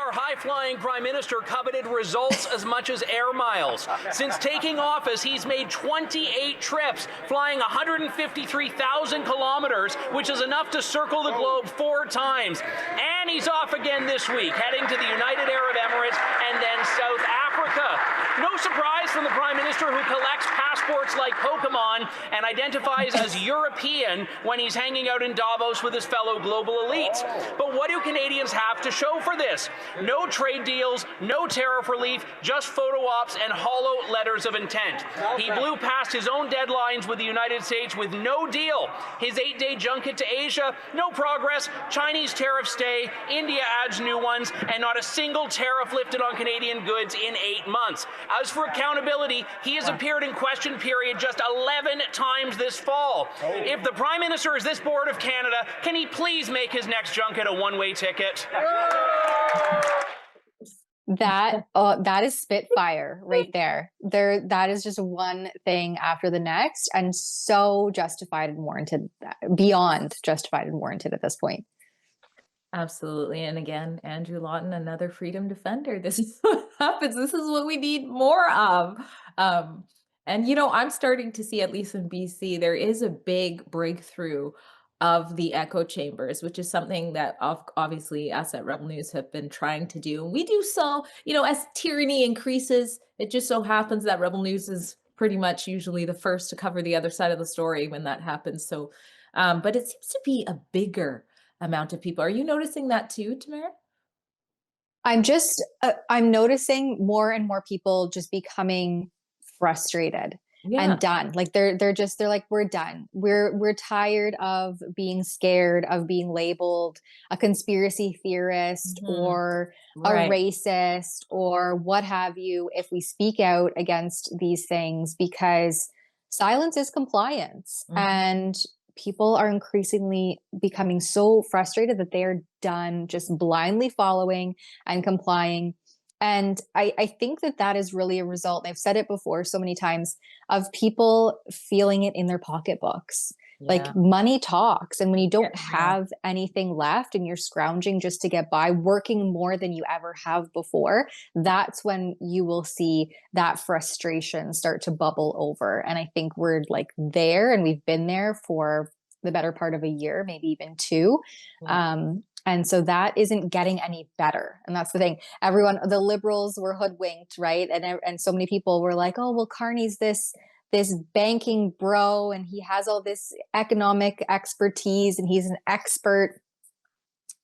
Our high-flying prime minister coveted results as much as air miles. Since taking office, he's made 28 trips, flying 153,000 kilometers, which is enough to circle the globe 4 times. And he's off again this week, heading to the United Arab Emirates and then South Africa. No surprise from the prime minister, who collects passports like Pokemon and identifies as European when he's hanging out in Davos with his fellow global elites. But what do Canadians have to show for this? No trade deals, no tariff relief, just photo ops and hollow letters of intent. He blew past his own deadlines with the United States with no deal. His 8-day junket to Asia, no progress. Chinese tariffs stay, India adds new ones, and not a single tariff lifted on Canadian goods in 8 months. As for accountability, he has appeared in question period just 11 times this fall. If the Prime Minister is this bored of Canada, can he please make his next junket a one-way ticket? That is spitfire right there. That is just one thing after the next, and so justified and warranted, beyond justified and warranted at this point. Absolutely. And again, Andrew Lawton, another freedom defender. This is what happens. This is what we need more of. And, I'm starting to see, at least in BC, there is a big breakthrough of the echo chambers, which is something that obviously us at Rebel News have been trying to do. And we do so, as tyranny increases, it just so happens that Rebel News is pretty much usually the first to cover the other side of the story when that happens. So, but it seems to be a bigger amount of people. Are you noticing that too, Tamara? I'm noticing more and more people just becoming frustrated and done. Like they're like, we're done. We're tired of being scared of being labeled a conspiracy theorist or a racist or what have you, if we speak out against these things, because silence is compliance. And people are increasingly becoming so frustrated that they're done just blindly following and complying. And I think that is really a result, and I've said it before so many times, of people feeling it in their pocketbooks. Like money talks. And when you don't have anything left and you're scrounging just to get by, working more than you ever have before, that's when you will see that frustration start to bubble over. And I think we're like there, and we've been there for the better part of a year, maybe even 2. And so that isn't getting any better. And that's the thing. The liberals were hoodwinked, right? And so many people were like, oh, well, Carney's this banking bro, and he has all this economic expertise, and he's an expert.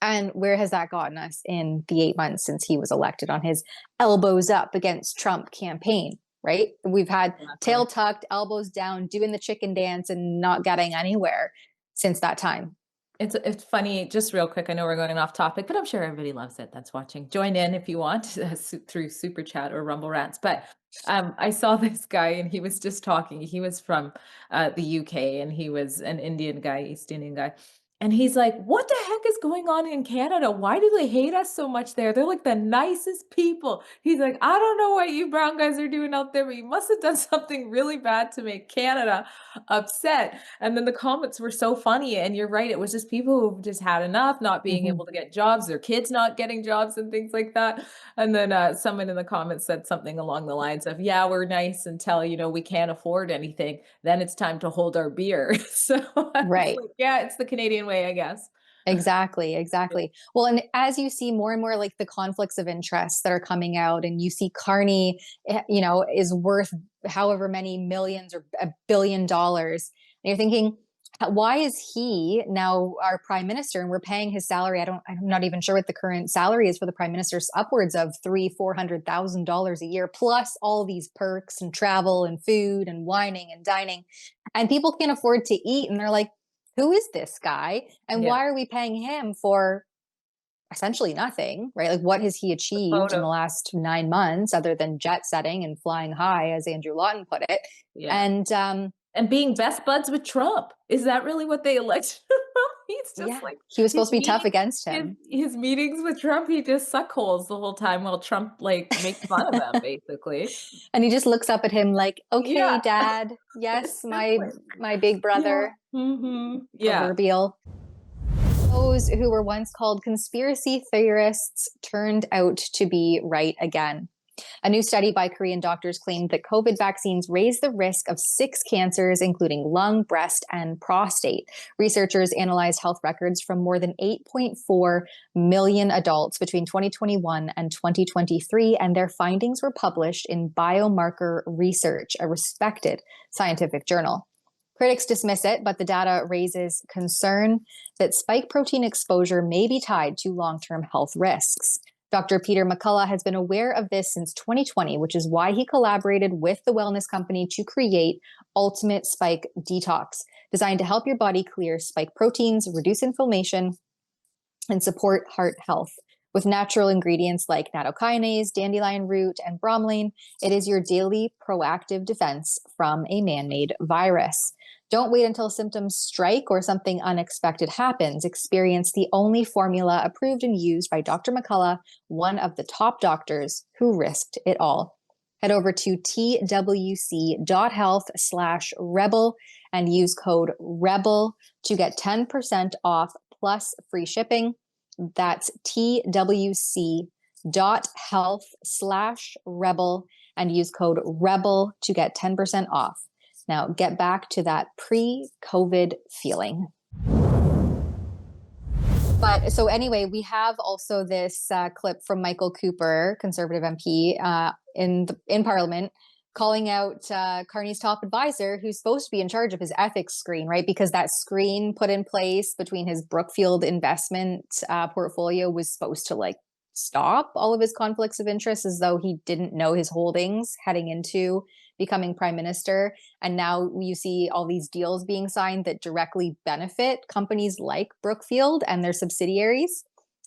And where has that gotten us in the 8 months since he was elected on his elbows up against Trump campaign, right? We've had tail tucked, elbows down, doing the chicken dance and not getting anywhere since that time. It's funny, just real quick, I know we're going off topic, but I'm sure everybody loves it that's watching. Join in if you want through Super Chat or Rumble Rants. But I saw this guy, and he was just talking. He was from the UK, and he was an Indian guy, East Indian guy. And he's like, what the heck is going on in Canada? Why do they hate us so much there? They're like the nicest people. He's like, I don't know what you brown guys are doing out there, but you must have done something really bad to make Canada upset. And then the comments were so funny. And you're right. It was just people who've just had enough, not being able to get jobs, their kids not getting jobs and things like that. And then someone in the comments said something along the lines of, yeah, we're nice until, we can't afford anything. Then it's time to hold our beer. So right. Like, yeah, it's the Canadian way, I guess. Exactly. Well, and as you see more and more like the conflicts of interest that are coming out, and you see Carney, is worth however many millions or $1 billion, and you're thinking, why is he now our prime minister and we're paying his salary? I'm not even sure what the current salary is for the prime minister, upwards of $300,000-$400,000 a year, plus all these perks and travel and food and wining and dining, and people can't afford to eat, and they're like, who is this guy? And why are we paying him for essentially nothing, right? Like, what has he achieved in the last 9 months other than jet setting and flying high, as Andrew Lawton put it? And being best buds with Trump. Is that really what they elected him from? He's just like, he was supposed to be tough against him. His meetings with Trump, he just suck holes the whole time while Trump makes fun of them, basically. And he just looks up at him like, okay, Dad. Yes, my big brother. Proverbial. Those who were once called conspiracy theorists turned out to be right again. A new study by Korean doctors claimed that COVID vaccines raise the risk of 6 cancers, including lung, breast, and prostate. Researchers analyzed health records from more than 8.4 million adults between 2021 and 2023, and their findings were published in Biomarker Research, a respected scientific journal. Critics dismiss it, but the data raises concern that spike protein exposure may be tied to long-term health risks. Dr. Peter McCullough has been aware of this since 2020, which is why he collaborated with the wellness company to create Ultimate Spike Detox, designed to help your body clear spike proteins, reduce inflammation, and support heart health. With natural ingredients like nattokinase, dandelion root, and bromelain, it is your daily proactive defense from a man-made virus. Don't wait until symptoms strike or something unexpected happens. Experience the only formula approved and used by Dr. McCullough, one of the top doctors who risked it all. Head over to twc.health/rebel and use code REBEL to get 10% off plus free shipping. That's twc.health/rebel and use code REBEL to get 10% off. Now, get back to that pre-COVID feeling. But so anyway, we have also this clip from Michael Cooper, Conservative MP in Parliament, calling out Carney's top advisor, who's supposed to be in charge of his ethics screen, right? Because that screen put in place between his Brookfield investment portfolio was supposed to like stop all of his conflicts of interest, as though he didn't know his holdings heading into becoming prime minister. And now you see all these deals being signed that directly benefit companies like Brookfield and their subsidiaries.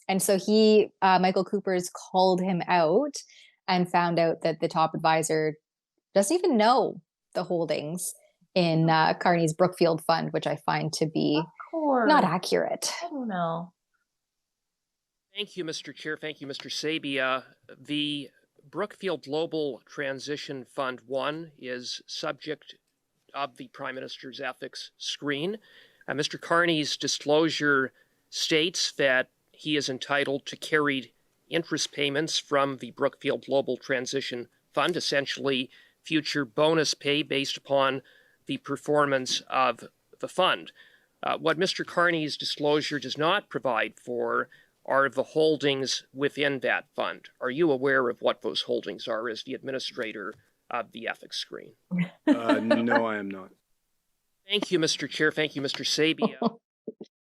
And so Michael Cooper's called him out and found out that the top advisor doesn't even know the holdings in Carney's Brookfield fund, which I find to be not accurate. I don't know. Thank you, Mr. Chair. Thank you, Mr. Sabia. The Brookfield Global Transition Fund 1 is subject of the Prime Minister's ethics screen. Mr. Carney's disclosure states that he is entitled to carried interest payments from the Brookfield Global Transition Fund, essentially future bonus pay based upon the performance of the fund. What Mr. Carney's disclosure does not provide for are the holdings within that fund. Are you aware of what those holdings are as the administrator of the ethics screen? No, I am not. Thank you, Mr. Chair. Thank you, Mr. Sabia.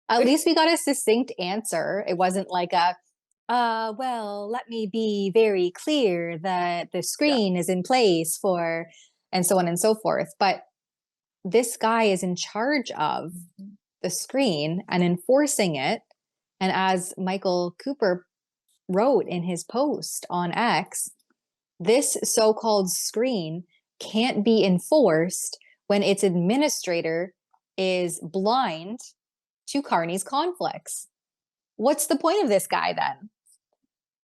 At least we got a succinct answer. It wasn't like well, let me be very clear that the screen is in place for, and so on and so forth. But this guy is in charge of the screen and enforcing it. And as Michael Cooper wrote in his post on X, this so-called screen can't be enforced when its administrator is blind to Carney's conflicts. What's the point of this guy then?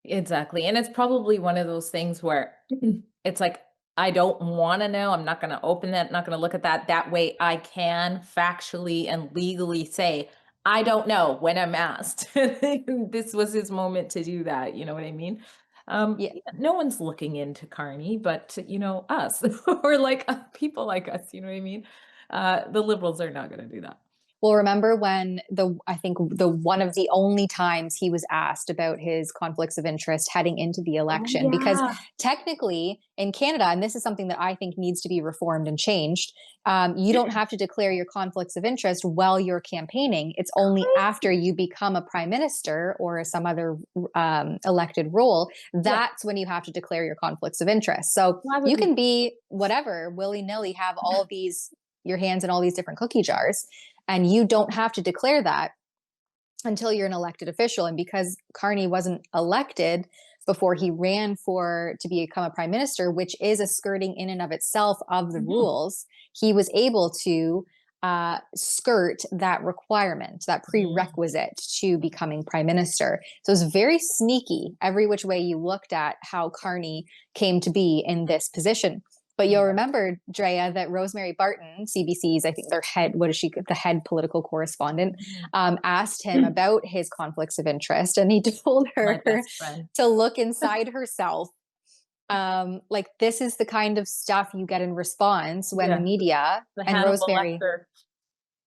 Exactly. And it's probably one of those things where it's like, I don't want to know. I'm not going to open that, not going to look at that. That way I can factually and legally say, I don't know when I'm asked. This was his moment to do that. You know what I mean? No one's looking into Carney, but, us or like people like us, you know what I mean? The Liberals are not going to do that. Well, remember when I think one of the only times he was asked about his conflicts of interest heading into the election, because technically in Canada, and this is something that I think needs to be reformed and changed, you don't have to declare your conflicts of interest while you're campaigning. It's only after you become a prime minister or some other elected role, that's when you have to declare your conflicts of interest. So you can be whatever, willy-nilly, have all of these, your hands in all these different cookie jars. And you don't have to declare that until you're an elected official. And because Carney wasn't elected before he ran to become a prime minister, which is a skirting in and of itself of the rules, he was able to skirt that requirement, that prerequisite to becoming prime minister. So it's very sneaky every which way you looked at how Carney came to be in this position. But you'll remember, Drea, that Rosemary Barton, CBC's, I think their head, the head political correspondent, asked him about his conflicts of interest. And he told her to look inside herself. Like, this is the kind of stuff you get in response when the media and Rosemary.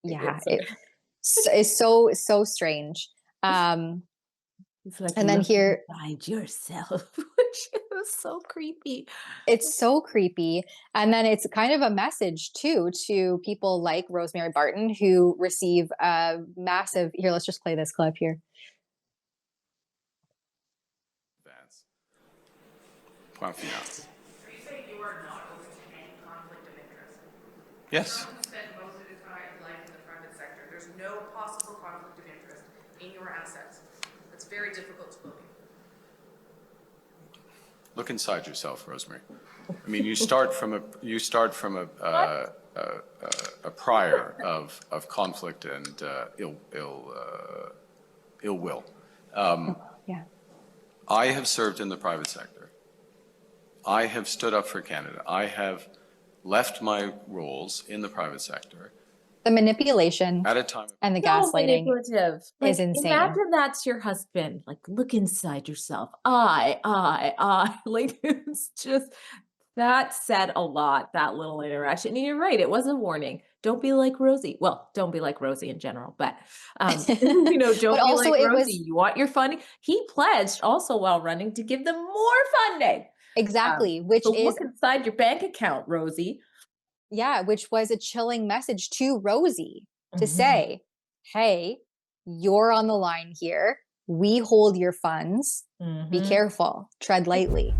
Yeah, it's so strange. Like, and then here, inside yourself, which is so creepy. It's so creepy. And then it's kind of a message too to people like Rosemary Barton, who receive a massive, here, let's just play this clip here. Point final. Are you saying you are not open to any conflict of interest? Yes. Trump spent most of his life in the private sector. There's no possible conflict of interest in your assets. It's very difficult to believe. Look inside yourself, Rosemary. I mean, you start from a prior of conflict and ill will. Yeah. I have served in the private sector. I have stood up for Canada. I have left my roles in the private sector. The manipulation at a time and the gaslighting is insane. Imagine that's your husband. Like, look inside yourself. I. Like, it's just, that said a lot, that little interaction. And you're right, it was a warning. Don't be like Rosie. Well, don't be like Rosie in general, but, don't be like Rosie. You want your funding? He pledged also while running to give them more funding. Exactly, which so is look inside your bank account, Rosie. Yeah, which was a chilling message to Rosie to say, hey, you're on the line here. We hold your funds. Be careful. Tread lightly.